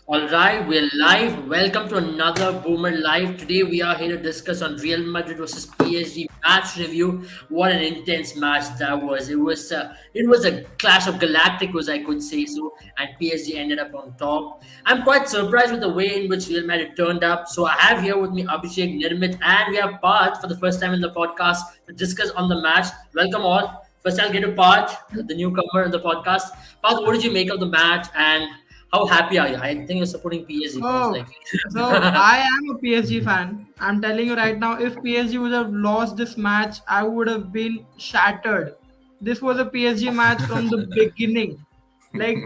All right, we're live. Welcome to another Boomer Live. Today we are here to discuss on Real Madrid versus PSG match review. What an intense match that was! It was a clash of galacticos, I could say so, and PSG ended up on top. I'm quite surprised with the way in which Real Madrid turned up. So I have here with me Abhishek, Nirmit, and we have Parth for the first time in the podcast to discuss on the match. Welcome all. First, I'll get to Parth, the newcomer in the podcast. Parth, what did you make of the match and how happy are you? I think you're supporting PSG most Oh, likely. so I am a PSG fan. I'm telling you right now, if PSG would have lost this match, I would have been shattered. This was a PSG match from the beginning. Like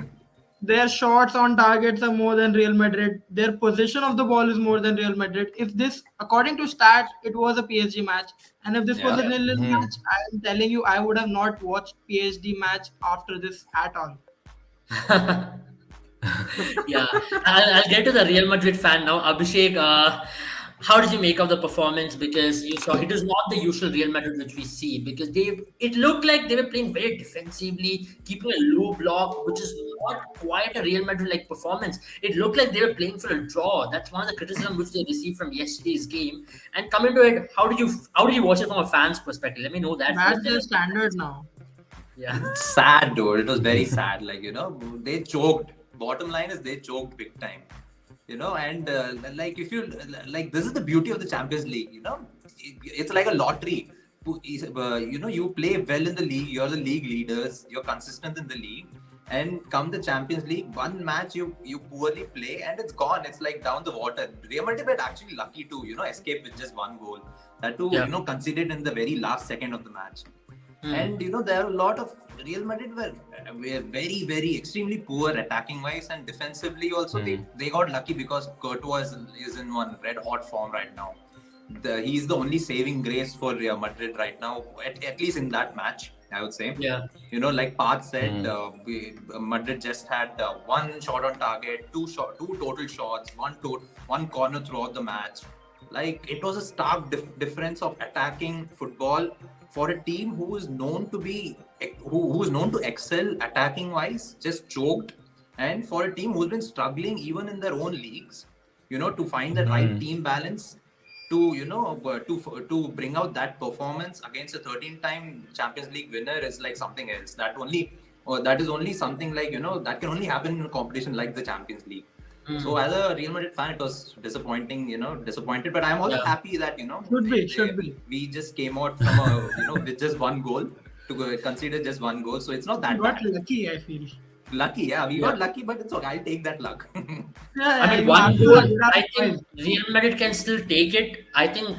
their shots on targets are more than Real Madrid. Their possession of the ball is more than Real Madrid. If this, according to stats, it was a PSG match, and if this was Yeah. a nil-nil Hmm. match, I am telling you, I would have not watched PSG match after this at all. Yeah, I'll get to the Real Madrid fan now. Abhishek, how did you make of the performance? Because you saw it is not the usual Real Madrid which we see. Because it looked like they were playing very defensively, keeping a low block, which is not quite a Real Madrid like performance. It looked like they were playing for a draw. That's one of the criticism which they received from yesterday's game. And coming to it, how did you watch it from a fan's perspective? Let me know that That's first. Then their standard now. yeah. Sad, dude. It was very sad. They choked. Bottom line is they choked big time. And if you like, this is the beauty of the Champions League. It's like a lottery. You play well in the league. You're the league leaders. You're consistent in the league. And come the Champions League, one match you poorly play and it's gone. It's like down the water. Real Madrid were actually lucky to escape with just one goal. That too, Yeah. conceded in the very last second of the match. Hmm. And there are a lot of Real Madrid were very, very extremely poor attacking wise and defensively also. They got lucky because Courtois is in one red hot form right now. He's the only saving grace for Real Madrid right now, at least in that match, I would say. Yeah. Like Parth said, Madrid just had one shot on target, two total shots, one corner throughout the match. Like it was a stark difference of attacking football for a team who is known to who is known to excel attacking wise, just choked, and for a team who's been struggling even in their own leagues, to find the right team balance to to bring out that performance against a 13-time Champions League winner is like something else. That is only something like that can only happen in a competition like the Champions League. So as a Real Madrid fan, it was disappointing, disappointed. But I'm also Yeah. happy that Should be. we just came out from a with just one goal consider just one goal. So it's not We that got bad. lucky, I feel. Lucky, yeah, we Yeah. got lucky, but it's okay. I'll take that luck. Yeah, I mean, you one have to goal, you have I to think Real Madrid can still take it. I think,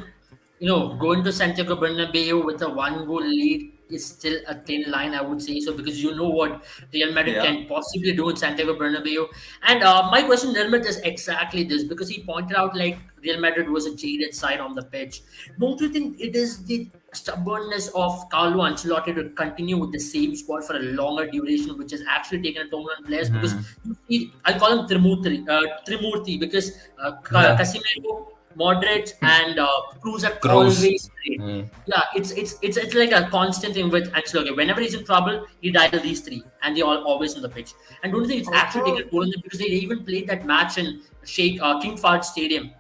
going to Santiago Bernabeu with a one goal lead is still a thin line, I would say so, because you know what Real Madrid Yeah. can possibly do in Santiago Bernabeu. And my question, Nirmit, is exactly this because he pointed out like Real Madrid was a jaded side on the pitch. Don't you think it is the stubbornness of Carlo Ancelotti to continue with the same squad for a longer duration, which has actually taken a toll on players? Because you see, I call him Trimurti because Yeah. Casemiro, Modric, and Cruz are Cruz. always great. Hmm. Yeah, it's like a constant thing with Ancelotti. Whenever he's in trouble, he dials these three, and they are always in the pitch. And don't you think it's actually taken also a toll on them because they even played that match in King Fahd Stadium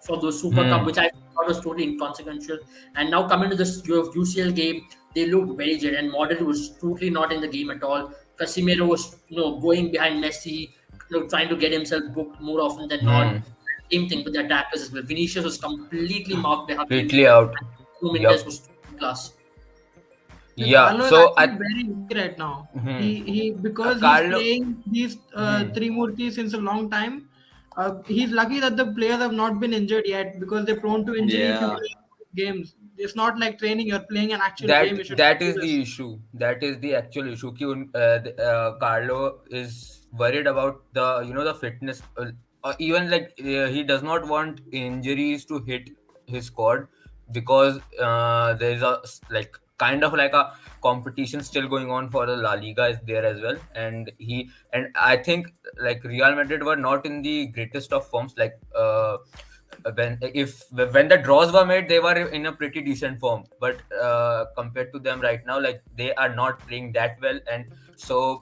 for the Super Cup, Hmm. which I thought was totally inconsequential. And now coming to this UCL game, they looked very jaded, and Modric was totally not in the game at all. Casemiro was going behind Messi, trying to get himself booked more often than not. Hmm. Same thing with the attackers as well. Vinicius was completely marked behind him. Completely out. And Nuno Mendes Yup. was class. Yeah. Carlo is So actually very weak right now. hmm. He because he's Carlo. playing these Hmm. three Murti since a long time. He's lucky that the players have not been injured yet because they're prone to injury if you Yeah. play games. It's not like training; you're playing an actual game. That You should that do is the this. issue. That is the actual issue. Carlo is worried about the fitness. Even like he does not want injuries to hit his squad because there is like kind of like a competition still going on for the La Liga is there as well, and I think like Real Madrid were not in the greatest of forms. Like when the draws were made, they were in a pretty decent form, but compared to them right now, like they are not playing that well, and so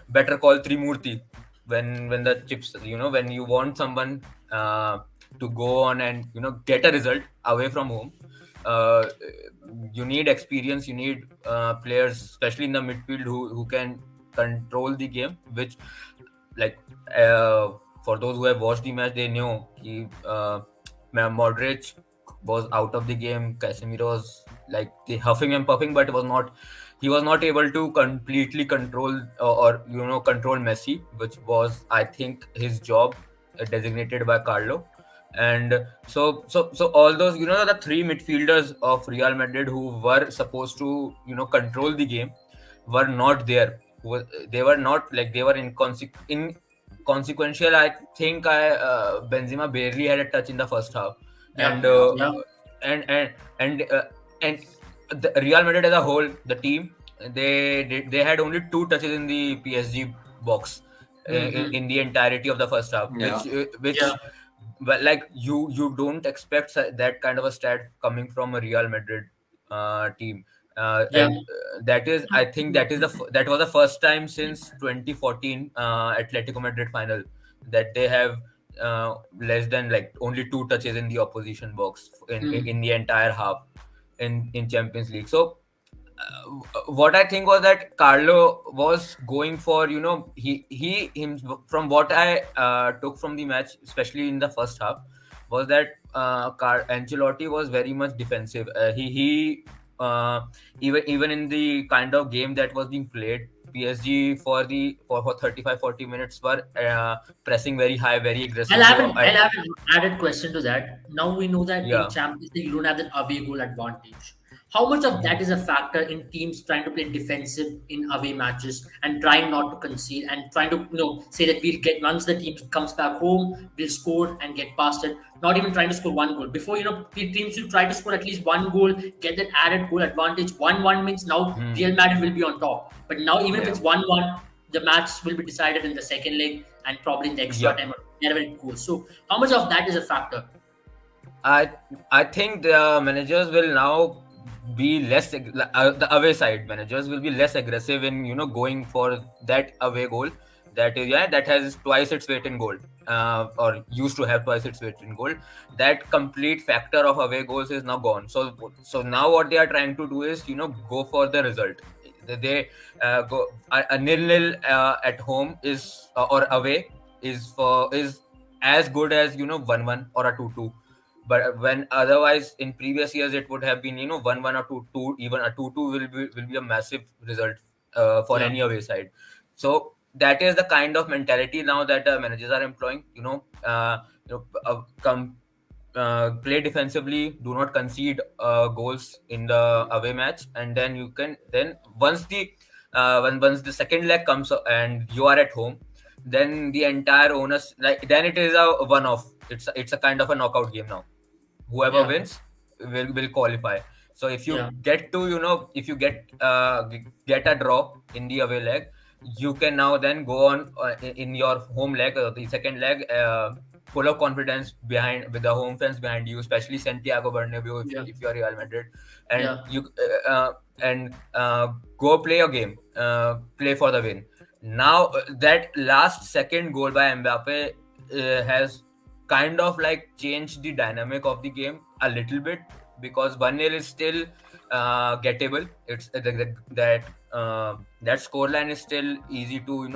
better call Trimurti. when the chips, when you want someone to go on and get a result away from home, uh, you need experience, you need players, especially in the midfield, who can control the game, which, like, uh, for those who have watched the match, they know Modric was out of the game. Casemiro was like the huffing and puffing, but he was not able to completely control, or control Messi, which was, I think, his job, designated by Carlo. And so all those, the three midfielders of Real Madrid who were supposed to control the game were not there. They were not, like, they were inconsequential. I think Benzema barely had a touch in the first half, and Yeah, yeah. and and and uh, and the Real Madrid as a whole, the team, they had only two touches in the PSG box, Mm-hmm. in the entirety of the first half, Yeah. Yeah, which but, like, you don't expect that kind of a stat coming from a Real Madrid team. yeah. And that is, I think, that was the first time since 2014 Atletico Madrid final that they have less than, like, only two touches in the opposition box Mm. in the entire half in Champions League. So what I think was that Carlo was going for, him, from what I took from the match, especially in the first half, was that Ancelotti was very much defensive. He even in the kind of game that was being played, PSG for 35-40 minutes were pressing very high, very aggressively. I'll have an added question to that. Now we know that in Yeah. Champions League you don't have that away goal advantage. How much of that Mhm. is a factor in teams trying to play defensive in away matches and trying not to concede and trying to say that we'll get once the team comes back home, we'll score and get past it. Not even trying to score one goal. Before teams should try to score at least one goal, get that added goal advantage. 1-1 means now Hmm. Real Madrid will be on top. But now even if Yeah. it's 1-1, the match will be decided in the second leg and probably in the extra Yep. time or wherever it goes. So how much of that is a factor? I I think the managers will now be the away side managers will be less aggressive in going for that away goal, that has twice its weight in gold, or used to have twice its weight in gold. That complete factor of away goals is now gone. So now what they are trying to do is go for the result. They go a nil-nil at home is, or away, is as good as 1-1 or a 2-2. But when otherwise in previous years it would have been 1-1 or 2-2. Even a 2-2 will be a massive result for Yeah, any away side. So that is the kind of mentality now that managers are employing. Come play defensively, do not concede goals in the away match, and then you can then once the second leg comes and you are at home, then the entire onus, like, then it is a one off. It's a kind of a knockout game now. Whoever yeah, wins will qualify. So if you yeah, get to if you get a draw in the away leg, you can now then go on in your home leg, the second leg, full of confidence, behind with the home fans behind you, especially Santiago Bernabeu, yeah, if you're Real Madrid, and yeah, you and go play your game, play for the win. Now that last second goal by Mbappe has kind of, like, changed the dynamic of the game a little bit, because 1-0 is still gettable. It's that scoreline is still easy to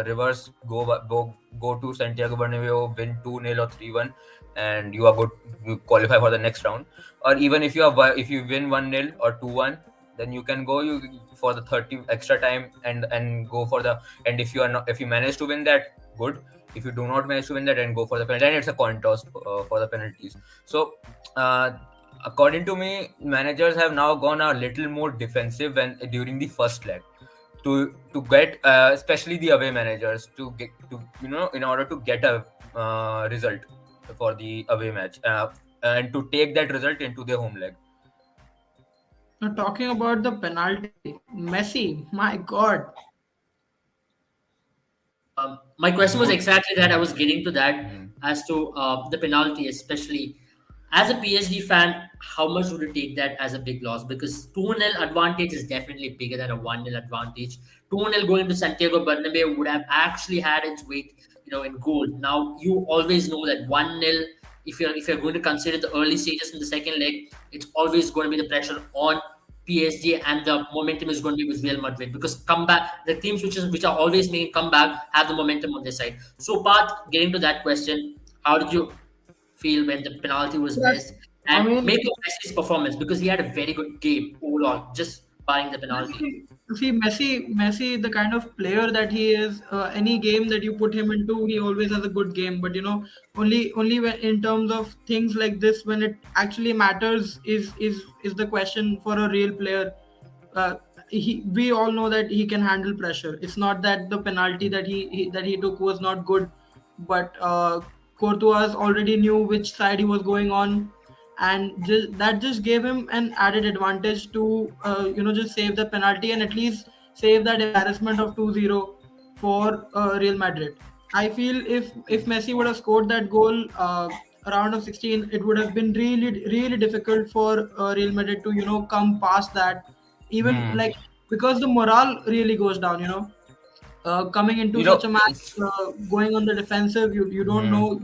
reverse, go to Santiago Bernabeu, win 2-0 or 3-1, and you are good. You qualify for the next round. Or even if you win 1-0 or 2-1, then you can go you for the 30 extra time, and go for the, and if you manage to win that, good. If you do not manage to win that, and go for the penalty, and it's a coin toss for the penalties. So uh, according to me, managers have now gone a little more defensive when during the first leg, to get especially the away managers, to get to in order to get a result for the away match, and to take that result into their home leg. Now talking about the penalty, Messi, my God. My question was You exactly that. I was getting to that Mhm. as to the penalty, especially as a PSG fan. How much would you take that as a big loss? Because 2-0 advantage is definitely bigger than a 1-0 advantage. 2-0 going to Santiago Bernabeu would have actually had its weight, in goal. Now you always know that 1-0. If you're going to consider the early stages in the second leg, it's always going to be the pressure on PSG, and the momentum is going to be with Real Madrid, because comeback the teams which are always making comeback have the momentum on their side. So, Path, getting to that question, how did you feel when the penalty was Yes, missed, I and mean, maybe Messi's performance, because he had a very good game overall, just barring the penalty. Messi, the kind of player that he is, any game that you put him into, he always has a good game. But only when in terms of things like this, when it actually matters, is the question for a real player. Uh, we all know that he can handle pressure. It's not that the penalty that he took was not good, but Courtois already knew which side he was going on, and that just gave him an added advantage to just save the penalty and at least save that embarrassment of 2-0 for Real Madrid. I feel if Messi would have scored that goal around of 16, it would have been really really difficult for Real Madrid to come past that, even Hmm. like, because the morale really goes down. Coming into You such know, a match, it's, going on the defensive, you don't hmm. know,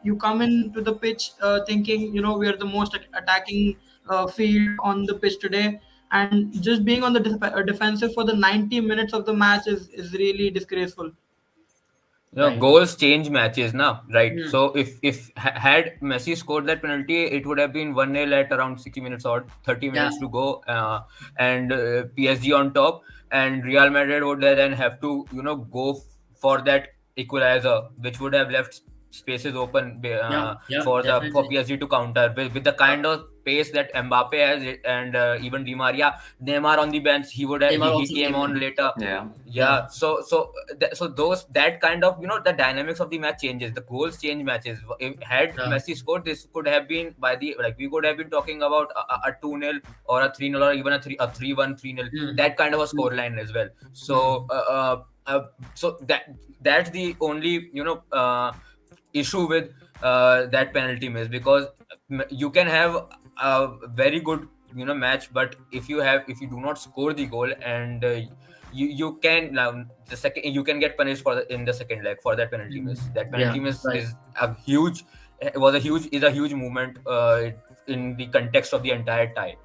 you come in to the pitch thinking we are the most attacking field on the pitch today, and just being on the defensive for the 90 minutes of the match is really disgraceful. Right. Goals change matches now, right? Hmm. So had Messi scored that penalty, it would have been 1-0 at around 60 minutes or 30 Yeah. minutes to go, and PSG on top, and Real Madrid would then have to go for that equalizer, which would have left spaces open Yeah. Yeah. for Definitely. PSG to counter with the Yeah. kind of pace that Mbappe has, and even Di Maria. Neymar on the bench, Neymar he also came came on in. later. Yeah. Yeah. Yeah, so those that kind of the dynamics of the match changes. The goals change matches. If had Yeah. Messi scored, this could have been by the like we could have been talking about a 2-0 or a 3-0 or even a 3-1 3-0, Hmm. that kind of a Hmm. scoreline as well. Hmm. So that's the only issue with that penalty miss, because you can have a very good match, but if you do not score the goal, and you can now the second you can get punished in the second leg for that penalty Hmm. miss. That Yeah. penalty miss Right. is a huge movement in the context of the entire tie.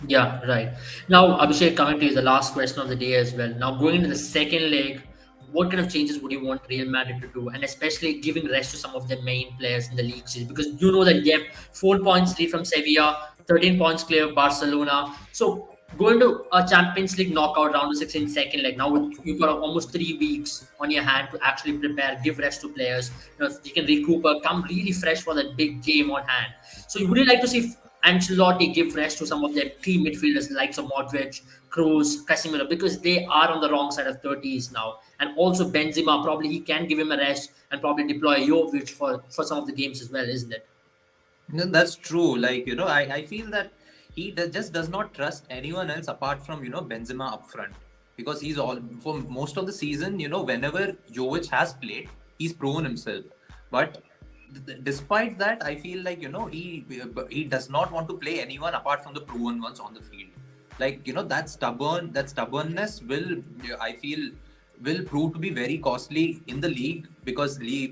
Yeah, right. Now, Abhishek, coming to you, the last question of the day as well. Now, going into the second leg, what kind of changes would you want Real Madrid to do? And especially giving rest to some of their main players in the league series, because you know that they have 4 points lead from Sevilla, 13 points clear of Barcelona. So, going to a Champions League knockout round of 16 second leg, now you've got almost 3 weeks on your hand to actually prepare, give rest to players. You can recoup, come really fresh for that big game on hand. So, you would really like to see Ancelotti give rest to some of their key midfielders, likes of Modric, Kroos, Casemiro, because they are on the wrong side of 30s now. And also Benzema, probably he can give him a rest and probably deploy Jovic for some of the games as well, isn't it? No, that's true. Like, I feel that just does not trust anyone else apart from, Benzema up front. Because he's all, for most of the season, whenever Jovic has played, he's proven himself. But despite that, I feel like, he does not want to play anyone apart from the proven ones on the field. Like, that stubbornness I feel, will prove to be very costly in the league, because the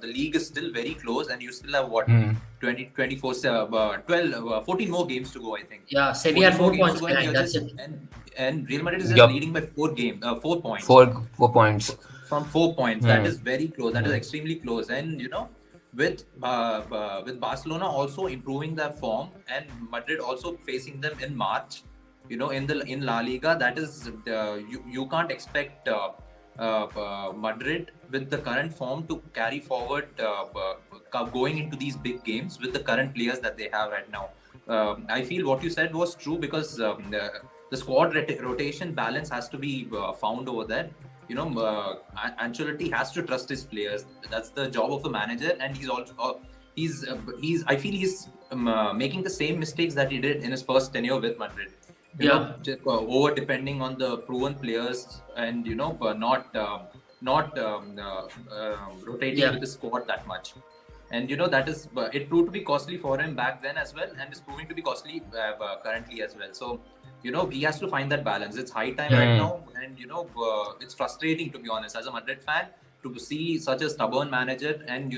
league is still very close, and you still have what, Hmm. 20, 24, 12, 14 more games to go, I think. Yeah, Sevilla 14 are more four games to points go, and behind. you're That's just it. and Real Madrid is just Yup. leading by 4 points Four points. from 4 points. That Hmm. is very close. That is Hmm. extremely close. And with Barcelona also improving their form, and Madrid also facing them in March, in La Liga, that is you can't expect Madrid with the current form to carry forward going into these big games with the current players that they have right now. I feel what you said was true, because the squad rotation balance has to be found over there. Ancelotti has to trust his players. That's the job of a manager, and he's also he's I feel he's making the same mistakes that he did in his first tenure with Madrid. Yeah. Just, over depending on the proven players, and not rotating Yeah. with the squad that much. And that is it proved to be costly for him back then as well, and is proving to be costly currently as well. So he has to find that balance. It's high time right Hmm. now, and it's frustrating, to be honest, as a Madrid fan, to see such a stubborn manager, and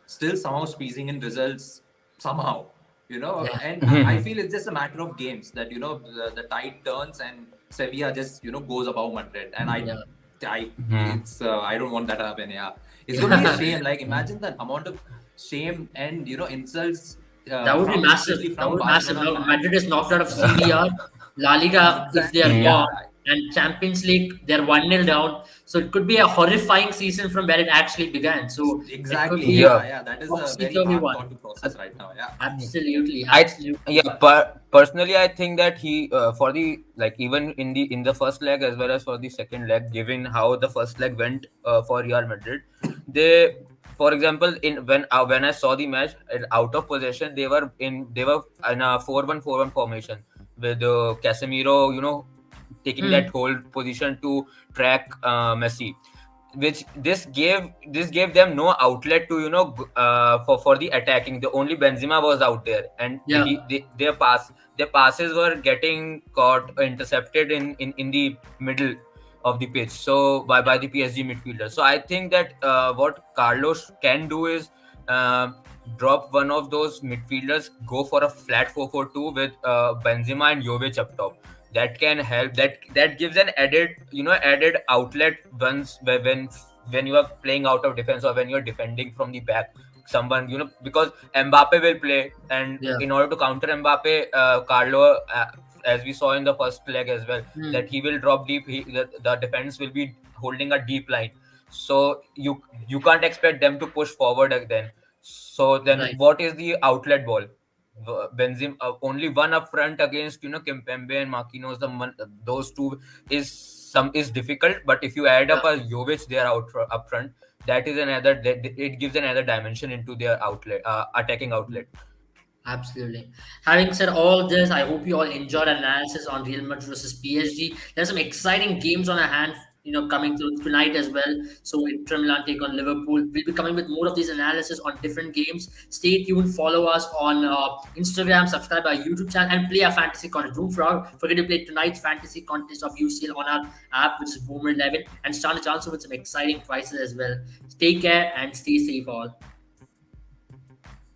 still somehow squeezing in results somehow. Yeah. And I feel it's just a matter of games that the tide turns and Sevilla just goes above Madrid, and Yeah. Hmm. I don't want that to happen. Yeah, it's going to be a shame. Like, imagine the amount of shame and insults That would be from, massive. especially That from would be massive. Barcelona Now fans. Madrid is knocked out of CDR, La Liga if they are Exactly. Hmm. gone, Yeah. and Champions League they're 1-0 down. So it could be a horrifying season from where it actually began. So it could Exactly. be Yeah. Yeah. Yeah. That is a topsy very turvy hard one. thought to process right now. Yeah. Absolutely, I absolutely. yeah, personally, I think that he for the like even in the first leg as well as for the second leg, given how the first leg went for Real Madrid, they, for example, in when I saw the match out of possession, they were in a 4-1-4-1 formation with Casemiro, taking that Hmm. hold position to track Messi, which this gave them no outlet to for the attacking. The only Benzema was out there, and Yeah. their passes were getting caught, intercepted in the middle of the pitch, so by the PSG midfielder. So I think that what Carlos can do is drop one of those midfielders, go for a flat 4-4-2 with Benzema and Jovic up top. That can help. That gives an added outlet once when you are playing out of defense, or when you're defending from the back. Someone, because Mbappe will play, and Yeah. in order to counter Mbappe, Carlo, as we saw in the first leg as well, Hmm. that he will drop deep. The defense will be holding a deep line, so you can't expect them to push forward again. So then, Right. what is the outlet ball? Benzema, only one up front against Kimpembe and Marquinhos. Those two is difficult, but if you add Yeah. up a Jovic there up front, it gives another dimension into their outlet, attacking outlet. Absolutely. Having said all this, I hope you all enjoyed our analysis on Real Madrid versus PSG. There's some exciting games on our hand, coming through tonight as well. So Inter Milan take on Liverpool. We'll be coming with more of these analysis on different games. Stay tuned. Follow us on Instagram. Subscribe our YouTube channel and play our fantasy content. Don't forget to play tonight's fantasy contest of UCL on our app, which is Boomer 11, and stand a chance with some exciting prizes as well. Take care and stay safe, all.